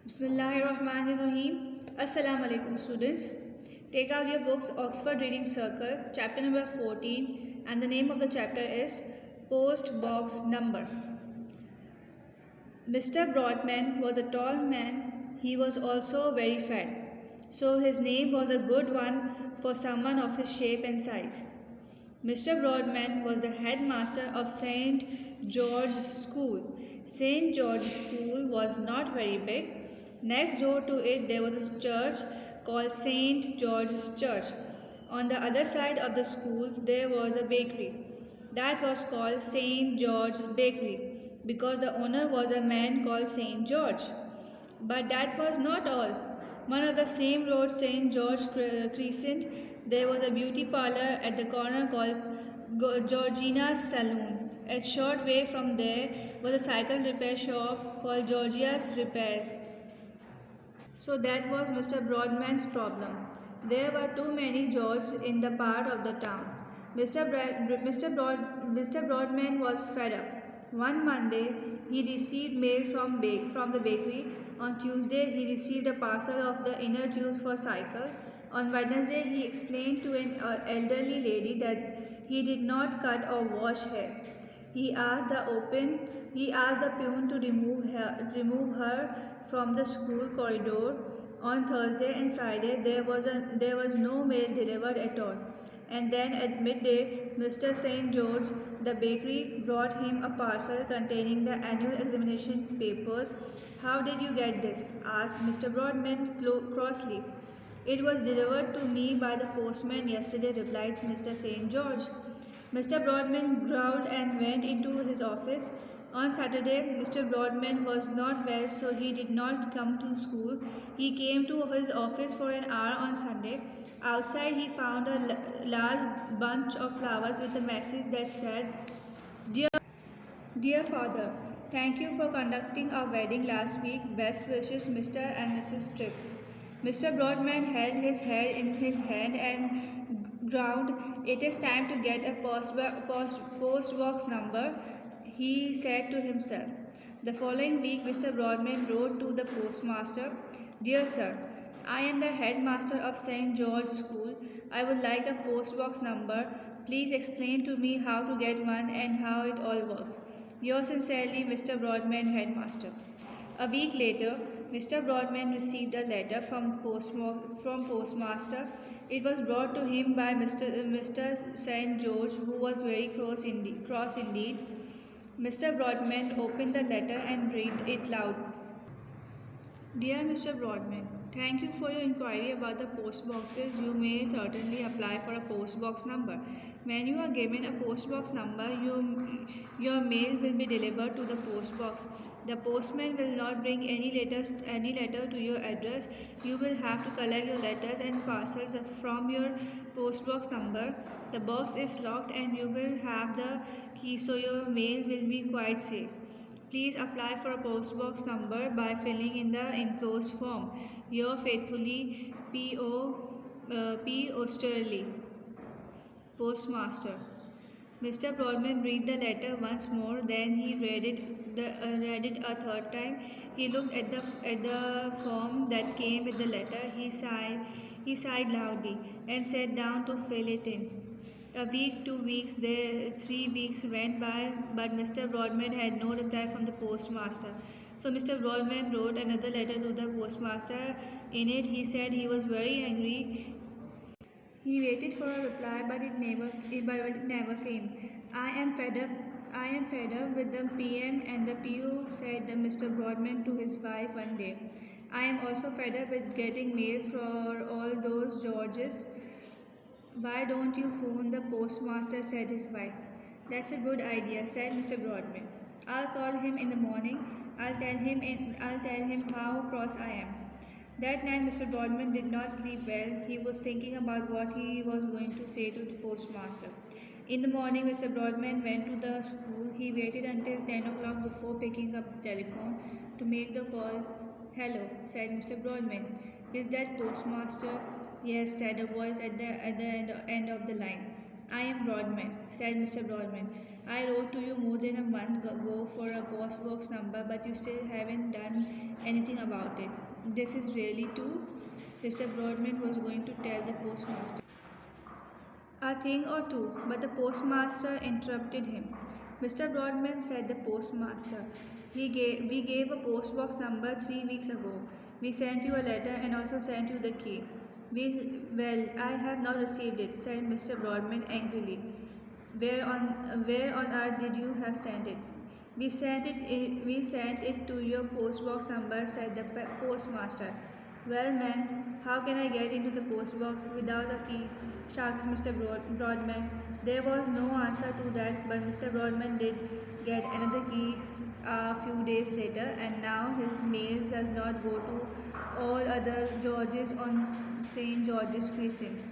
Bismillahirrahmanirrahim. Assalamu alaikum students. Take out your books, Oxford Reading Circle, chapter number 14, and the name of the chapter is Post Box Number. Mr. Broadman was a tall man. He was also very fat. So his name was a good one for someone of his shape and size. Mr. Broadman was the headmaster of St. George's School. St. George's School was not very big. Next door to it there was a church called St. George's Church. On the other side of the school there was a bakery. That was called St. George's Bakery because the owner was a man called St. George. But that was not all. One of the same road, St. George Crescent, there was a beauty parlor at the corner called Georgina's Saloon. A short way from there was a cycle repair shop called Georgia's Repairs. So that was Mr. Broadman's problem. There were too many Georges in the part of the town. Mr. Broadman was fed up. One Monday, he received mail from the bakery. On Tuesday, he received a parcel of the inner tubes for cycle. On Wednesday, he explained to an elderly lady that he did not cut or wash hair. He asked the peon to remove her from the school corridor. On Thursday and Friday there was no mail delivered at all. And then at midday, Mr. St. George, the bakery, brought him a parcel containing the annual examination papers. How did you get this? Asked Mr. Broadman crossly. It was delivered to me by the postman yesterday, replied Mr. St. George. Mr. Broadman growled and went into his office. On Saturday, Mr. Broadman was not well, so he did not come to school. He came to his office for an hour on Sunday. Outside, he found a large bunch of flowers with a message that said, Dear Father, thank you for conducting our wedding last week. Best wishes, Mr. and Mrs. Tripp. Mr. Broadman held his head in his hand and groaned. It is time to get a post box number, he said to himself. The following week, Mr. Broadman wrote to the postmaster, Dear Sir, I am the headmaster of St. George's School. I would like a post box number. Please explain to me how to get one and how it all works. Yours sincerely, Mr. Broadman, headmaster. A week later, Mr. Broadman received a letter from postmaster. It was brought to him by Mr. St. George, who was very cross indeed. Mr. Broadman opened the letter and read it loud. Dear Mr. Broadman, thank you for your inquiry about the post boxes. You may certainly apply for a post box number. When you are given a post box number, your mail will be delivered to the post box. The postman will not bring any letter to your address. You will have to collect your letters and parcels from your post box number. The box is locked and you will have the key, so your mail will be quite safe. Please apply for a post box number by filling in the enclosed form. Yours faithfully, P. Osterley, Postmaster. Mr. Broadman read the letter once more. Then he read it a third time. He looked at the form that came with the letter. He sighed loudly and sat down to fill it in. A week, 2 weeks, 3 weeks went by, but Mr. Broadman had no reply from the postmaster. So Mr. Broadman wrote another letter to the postmaster. In it, he said he was very angry. He waited for a reply, but it never came. I am fed up with the PM and the PO, said Mr. Broadman to his wife one day. I am also fed up with getting mail for all those Georges. Why don't you phone the postmaster, said his wife. That's a good idea, said Mr. Broadman. I'll call him in the morning. I'll tell him how cross I am. That night Mr. Broadman did not sleep well. He was thinking about what he was going to say to the postmaster. In the morning, Mr. Broadman went to the school. He waited until 10 o'clock before picking up the telephone to make the call. Hello, said Mr. Broadman. Is that postmaster? Yes, said a voice at the end of the line. I am Broadman, said Mr. Broadman. I wrote to you more than a month ago for a postbox number, but you still haven't done anything about it. This is really too. Mr. Broadman was going to tell the postmaster a thing or two, but the postmaster interrupted him. Mr. Broadman, said the postmaster, we gave a postbox number 3 weeks ago. We sent you a letter and also sent you the key. Well, I have not received it, said Mr. Broadman angrily. Where on earth did you have sent it? We sent it to your postbox number, said the postmaster. Well, man, how can I get into the postbox without a key? Shouted Mr. Broadman. There was no answer to that, but Mr. Broadman did get another key a few days later, and now his mail does not go to all other Georges on St. George's Crescent.